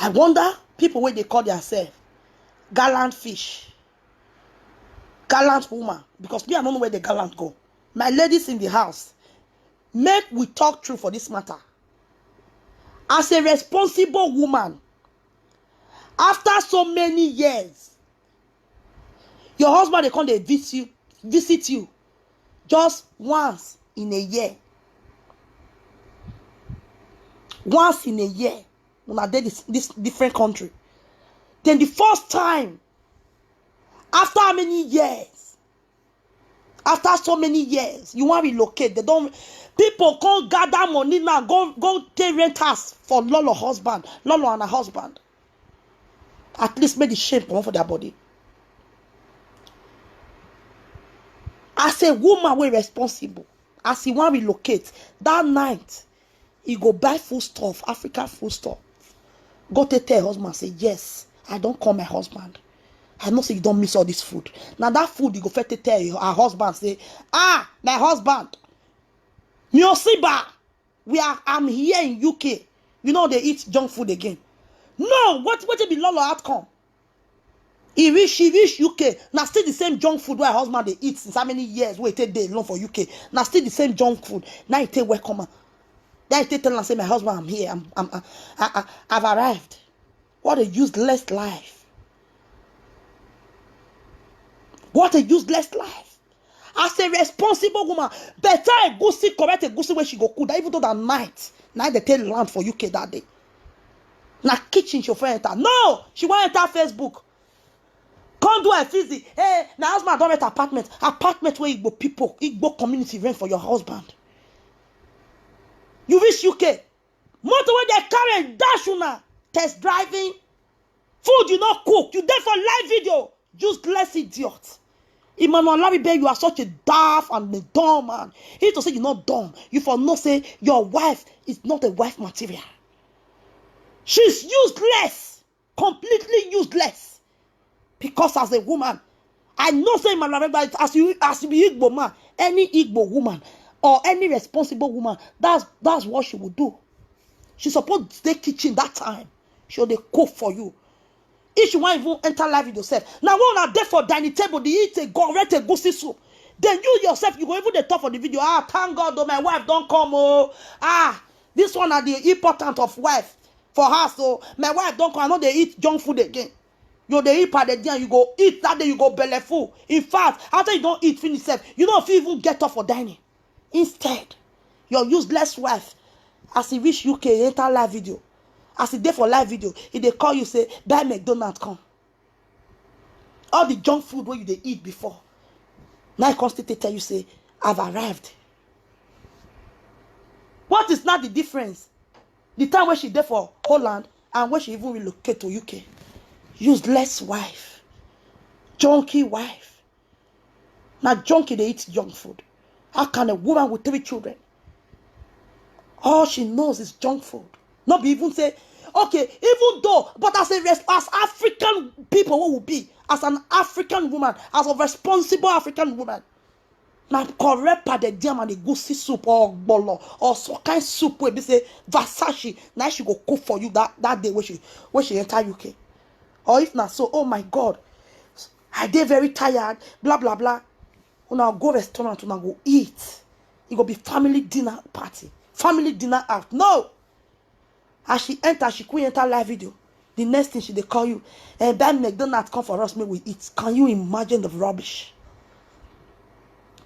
I wonder people where they call themselves gallant fish, gallant woman, because me I don't know where the gallant go. My ladies in the house, make we talk true for this matter. As a responsible woman, after so many years, your husband they come they visit you just once in a year. Once in a year, when I did this different country. Then the first time, after how many years? After so many years, you want to relocate. They don't. People can't gather money now. Go take rent house for Lolo husband, Lolo and her husband. At least make the shame come for their body. As a woman, we responsible. As he want to relocate, that night, he go buy food stuff, African food stuff. Go to tell her husband, say, yes, I don't call my husband. I know say you don't miss all this food. Now that food, you go first to tell her husband, say, ah, my husband, Miosiba, I'm here in UK. You know they eat junk food again. No, what be Lolo outcome? He reach UK. Now still the same junk food where husband they eat since how many years? Wait, take day long for UK. Now still the same junk food. Now he take welcome. Then he tell and say, my husband, I'm here. I've arrived. What a useless life. What a useless life. As a responsible woman, better a goosey, correct a goosey where she go cook. Even though that night they tell land for UK that day. Now kitchen she want enter. No, she want enter Facebook. Come do a physics. Hey, my husband don't rent apartment. Apartment where Igbo people, Igbo community rent for your husband. You reach UK. Motor where they carry dash una. Test driving. Food you not cook. You there for live video. Useless idiot. Emmanuel Laribe, you are such a daft and a dumb man. He to say you're not dumb. You for no say your wife is not a wife material. She's useless. Completely useless. Because as a woman, I know say Emmanuel Laribe, as you be Igbo man, any Igbo woman or any responsible woman, that's what she would do. She's supposed to stay kitchen that time. She'll they cook for you. If you want even enter live with yourself. Now when are there for dining table, they eat a gorete goosey soup. Then you yourself, you go even the top of the video. Ah, thank God, though my wife don't come. Oh, this one are the important of wife for her. So my wife don't come. I know they eat junk food again. You they eat part of the day, you go eat that day, you go belly full. In fact, after you don't eat finish self, you don't even get up for dining. Instead, your useless wife, as he reach UK, enter live video. As he there for live video, if they call you, say, buy McDonald's, come. All the junk food where you they eat before. Now constantly tell you, say, I've arrived. What is not the difference? The time when she there for Holland and when she even relocate to UK. Useless wife. Junkie wife. Now junkie, they eat junk food. How can a woman with 3 children? All she knows is junk food. Not be even say, okay, even though, but as African people, what will be? As an African woman, as a responsible African woman, now correct part the jam and the goosey soup or bolo or some kind soup where they say Versace. Now she go cook for you that day when she enter UK. Or if not so, oh my God, I dey very tired, blah blah blah. When I go restaurant, when I go eat, it go be family dinner party, family dinner out. No. As she enter, she could enter live video. The next thing she they call you, and Ben McDonald's come for us, may we eat. Can you imagine the rubbish?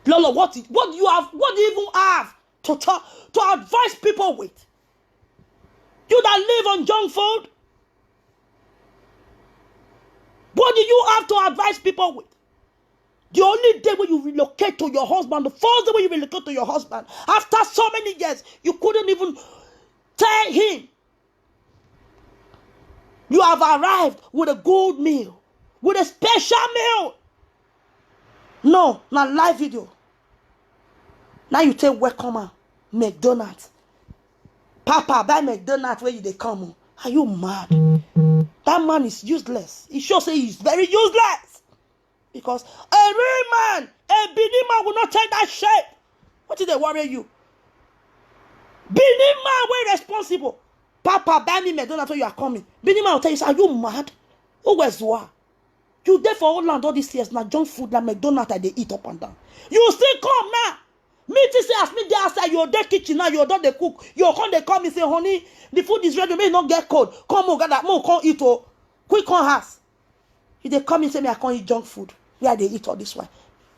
Lolo, what do you have? What do you even have to advise people with? You that live on junk food? What do you have to advise people with? The only day when you relocate to your husband, the first day when you relocate to your husband, after so many years, you couldn't even tell him you have arrived with a good meal, with a special meal. No, not live video. Now you take welcome McDonald's. Papa, buy McDonald's where you they come. Are you mad? That man is useless. He sure say he's very useless. Because a real man, a Benin man will not take that shape. What did they worry you? Benin man, we're responsible. Papa, buy me McDonald's when you are coming. Binima will tell you, are you mad? Who was what? You there for Holland all these years now, junk food like McDonald's that they eat up and down. You still come now. Me to say as me there outside your day kitchen now, you don't they cook. You come they come and say, honey, the food is ready, may not get cold. Come on, gather, more come eat oh. Quick on house. If they come and say me I can't eat junk food, where they eat all this one.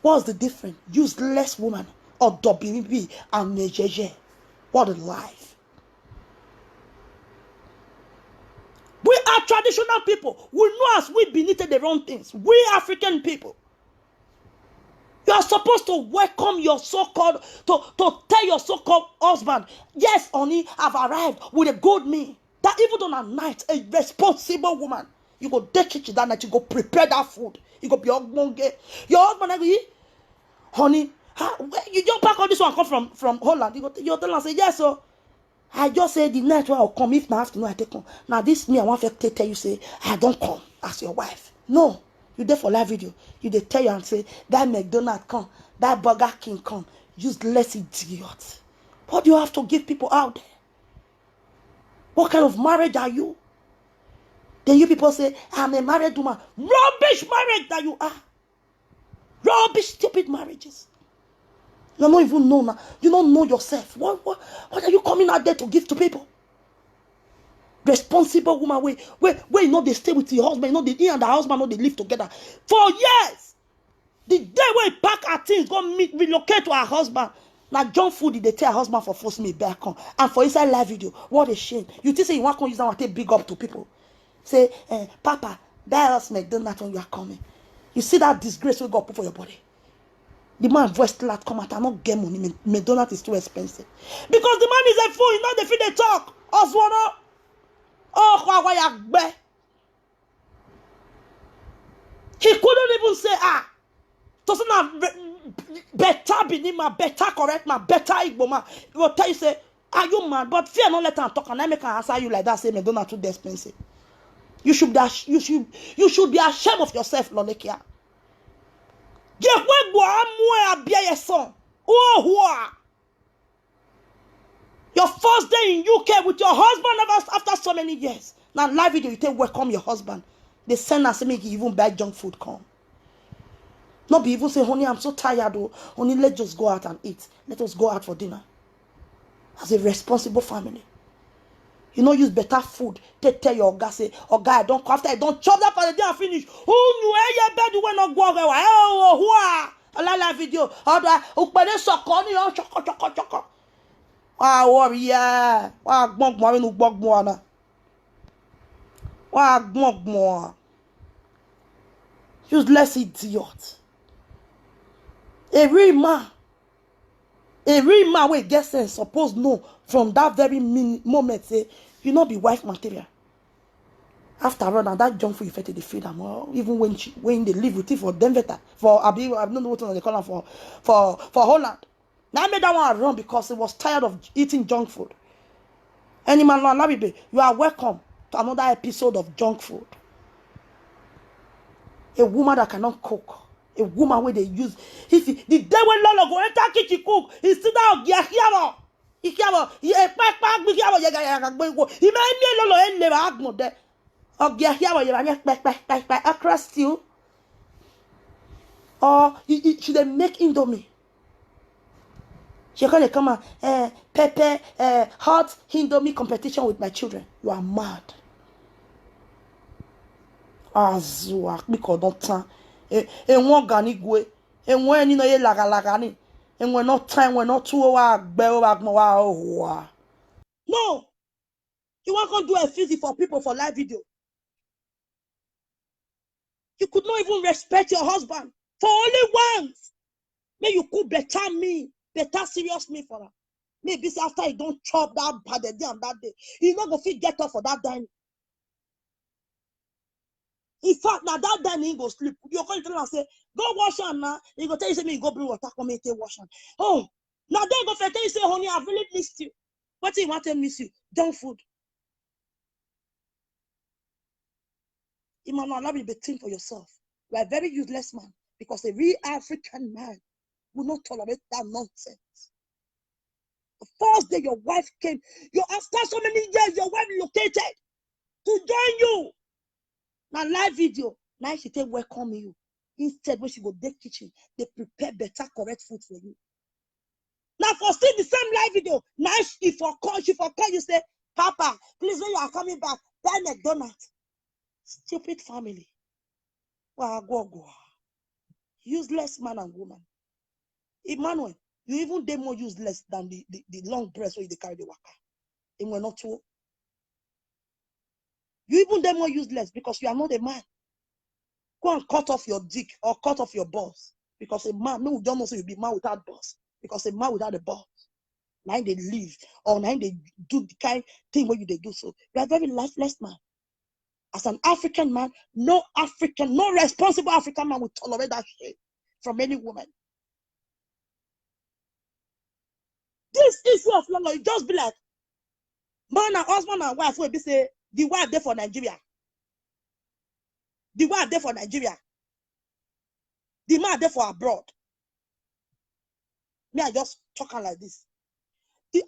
What's the difference? Useless woman or WB and Mejeje. What a life. We are traditional people. We know as we beneath the wrong things. We African people. You are supposed to welcome your so-called, to tell your so-called husband, yes, honey, I've arrived with a good meal. That even on a night, a responsible woman, you go take kitchen that night, you go prepare that food. You go be your husband, honey, you don't pack all this one come from Holland. You tell him, say, yes, so I just say the night where I'll come. If not afternoon, I take come. Now this me, I want to tell you, say, I don't come as your wife. No. You there for live video. You they tell you and say, that McDonald's come, that Burger King come. Useless idiot. What do you have to give people out there? What kind of marriage are you? Then you people say, I'm a married woman. Rubbish marriage that you are. Rubbish, stupid marriages. You don't even know now. You don't know yourself. What are you coming out there to give to people? Responsible woman, where you know they stay with your husband, you know he and the husband know they live together for years. The day when he pack her things, go relocate to her husband. Now junk food they tell her husband for force me back on. And for inside live video, what a shame. You think say you want to use that and take big up to people. Say, Papa, buy us McDonald's when you are coming. You see that disgrace we got put for your body. The man voice still come out, I not get money. McDonald's is too expensive. Because the man is a fool, you know the feel they talk. Oswano. Oh, he couldn't even say, doesn't have better Binima, better correct man, better Igboma. He will tell you, say, are you mad? But fear not let him talk, and I make an answer you like that, say McDonald's too expensive. You should be ashamed of yourself, Lonekia. Your first day in UK with your husband after so many years. Now live video, you take welcome your husband. They send us make you even buy junk food come. Not be even say, honey, I'm so tired. Oh, honey, let's just go out and eat. Let us go out for dinner. As a responsible family. You know, use better food. Tell your guy, say, oh guy, don't come after I don't chop that for the day I finish. Who knew your bed when not go away? Oh, who are live video. How do I open this choco. Ah, warrior. Wah, gbog more, no gbog more na. Wah, gbog more. Useless idiot. A real man wey get sense suppose know from that very moment say you not be wife material. After all, now that junk food you fed the feed them, even when they live with it for Denver, for I don't know what they call them for Holland. Now I made that one run because it was tired of eating junk food. Any man, you are welcome to another episode of junk food. A woman that cannot cook. A woman where they use. The day when Lolo go enter kitchen cook, he sit down, he may Lolo and never agmo there. Okra stew. Or should they make Indomie? She gonna come and pepper hot Indomie competition with my children. You are mad. Azua because don't time. One ganigwe. When you know ye lagani. And when not time, when not 2 hours, no, you want to do a physic for people for live video. You could not even respect your husband for only once. May you cook better me, better serious me for her. Maybe after you don't chop that bad day and that day, you not go fit get up for that dining. In fact, now that dining he go sleep. You're going to tell him say, go wash on now. He go tell you say me go bring water, come and take wash on. Oh, now they go tell you say, honey, I've really missed you. What do you want to miss you? Junk food. You might not be think for yourself. You are a very useless man because a real African man will not tolerate that nonsense. The first day your wife came, after so many years, your wife located to join you. Now live video, now she take welcome you. Instead, when she go to the kitchen, they prepare better, correct food for you. Now for still the same live video, now she for call, you say, Papa, please when you are coming back, buy McDonald's. Stupid family. Useless man and woman. Emmanuel, you even dey more useless than the long breast where they carry the waka. And we're not true. You even dey more useless because you are not a man. Go and cut off your dick or cut off your balls. Because a man, no, we don't know so you be man without balls. Because a man without a ball, now they live or now they do the kind thing where you they do so. You are a very lifeless man. As an African man, no responsible African man will tolerate that shit from any woman. This issue of law, you just be like, man and husband and wife will be say, the wife there for Nigeria. The wife there for Nigeria. The man there for abroad. Me, I just talking like this.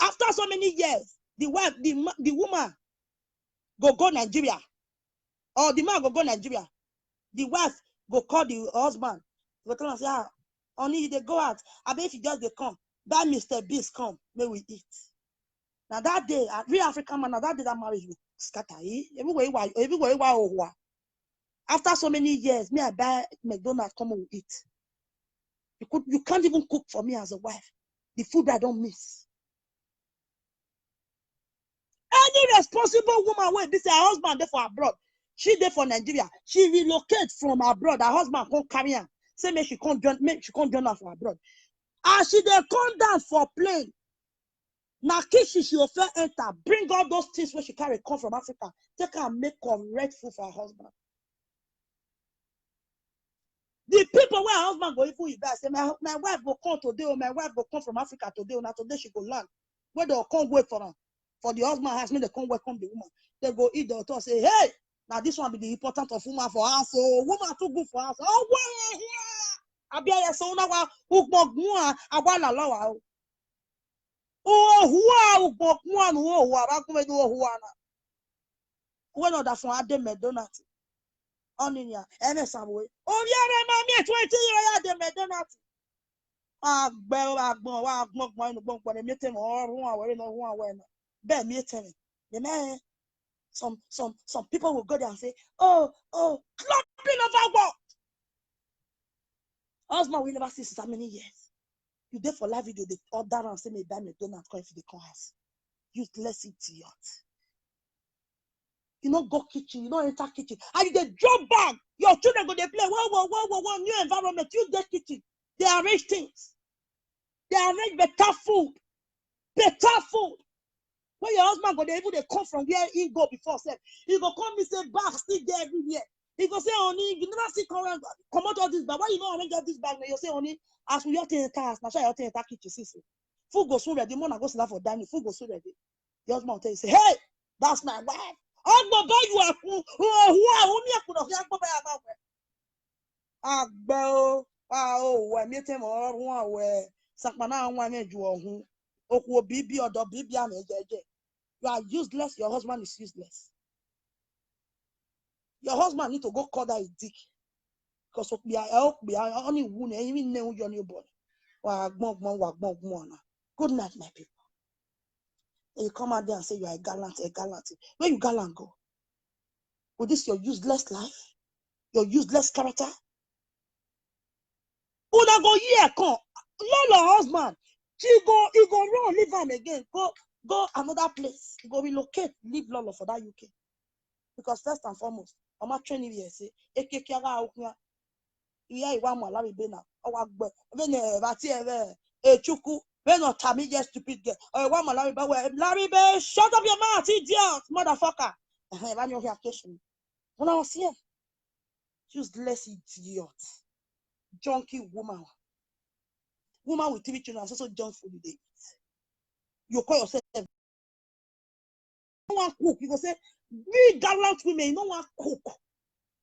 After so many years, the wife, the woman go Nigeria. Or the man go Nigeria. The wife go call the husband. Go tell him, say, honey, they go out. I bet if you just they come, that Mr. Beast come, may we eat. Now that day, real African man, now that day that marriage will scatter. Everywhere. After so many years, me I buy McDonald's, come and eat. You can't even cook for me as a wife. The food I don't miss. Any responsible woman will be say her husband there for abroad. She there for Nigeria. She relocate from abroad. Her husband can't carry her. Say me she can't join her for abroad. As she they come down for plane. Now kitchen she offer enter. Bring all those things where she carry come from Africa. Take her and make correct food for her husband. The people where her husband go even eat that say my wife will come today or my wife will come from Africa today or now today she go land. Where they'll come wait for her. For the husband has me they come welcome the woman. They go eat the talk say, hey, now this one be the important of woman for us. So woman too good for us. Oh, why here? Abia so now ukmogmua abala lawa. Oh, huwa ukmogmua no huwa bakume do huwa na. When other from Ade McDonald's. Oninya, NSAWay. Oh, yeah, mammy, 20 years Ade McDonald's. Some people will go there and say, oh, clapping of our work. Husband will never see so many years. You there for live video, they order and say, me buy McDonald's if they come house. Useless idiot. You don't go kitchen, you don't enter kitchen. And you they drop bag. Your children go they play. Whoa, new environment. You get kitchen. They arrange things. They arrange better food. Better food. When your husband go there, even they come from where he go before, say, he go come and say, bag still there everywhere. He go say, honey, you never see come out all this bag. Why you don't arrange all this bag? You say, honey, as we have to house, now you have to kitchen, see. Food go so ready. The morning go sit down for dining. Food go so ready. The husband will tell you, say, hey, that's my wife. Husband, buy you a food. You are useless. Your husband is useless. Your husband need to go cut that dick. Because only wound even know your newborn. Good night, my people. And you come out there and say you are a gallant. Where you gallant go? With this your useless life? Your useless character? Una go here, come. Lolo husband. He go run, leave him again. Go another place. Go relocate, leave Lolo for that UK. Because first and foremost, I'm not training here. Say, Ekekiaga Okuna. Iya iwa mo Larry Bena. Owa gbe. Bene bati ere. Echuku. Beno tami just stupid girl. Oh, iwa mo Larry Bena. Larry Bena, shut up your mouth, idiot, motherfucker. Eba nyo vacation. Una was here. Useless idiot. Junkie woman. Woman with 3 children, also junk food you eat. You call yourself. No one cook. You go say, we gallant women, no one cook.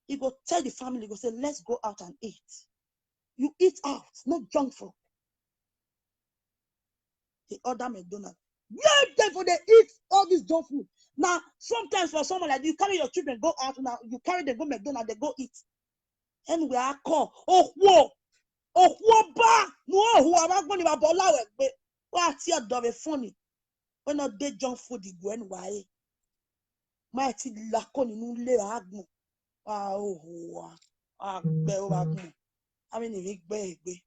You go tell the family, you go say, let's go out and eat. You eat out, not junk food. They order McDonald's. Yeah, therefore they eat all this junk food. Now, sometimes for someone like you carry your children, go out now, you carry them, go McDonald's, they go eat. Anyway, I call. Oh, whoa. Oh, whoa, ba. No, who am I going to be? What's your dove funny? When not they junk food, the Gwen way. Mighty lacon in Ule Agno. Oh, I mean, a big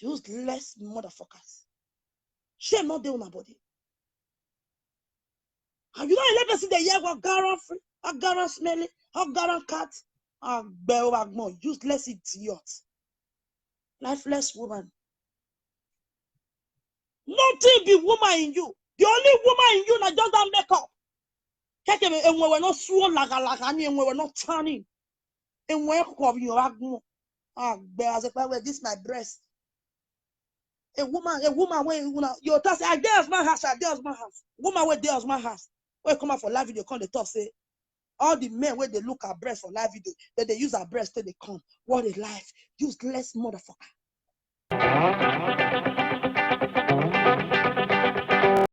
useless motherfuckers. Shame not there on my body. And you don't let me see the year what Garan free, a Garan smelly, a Garan cat, a Belwagmo, useless idiot. Lifeless woman. Nothing be woman in you. The only woman in you that just that makeup. And we were not sworn like and we were not turning. And when you have more. Ah, as a this my breast. A woman where you say, I there's my house, Woman where there's my house. Where come out for live video, come the talk say, all the men where they look at breast for live video, that they use our breast till they come. What a life. Useless motherfucker.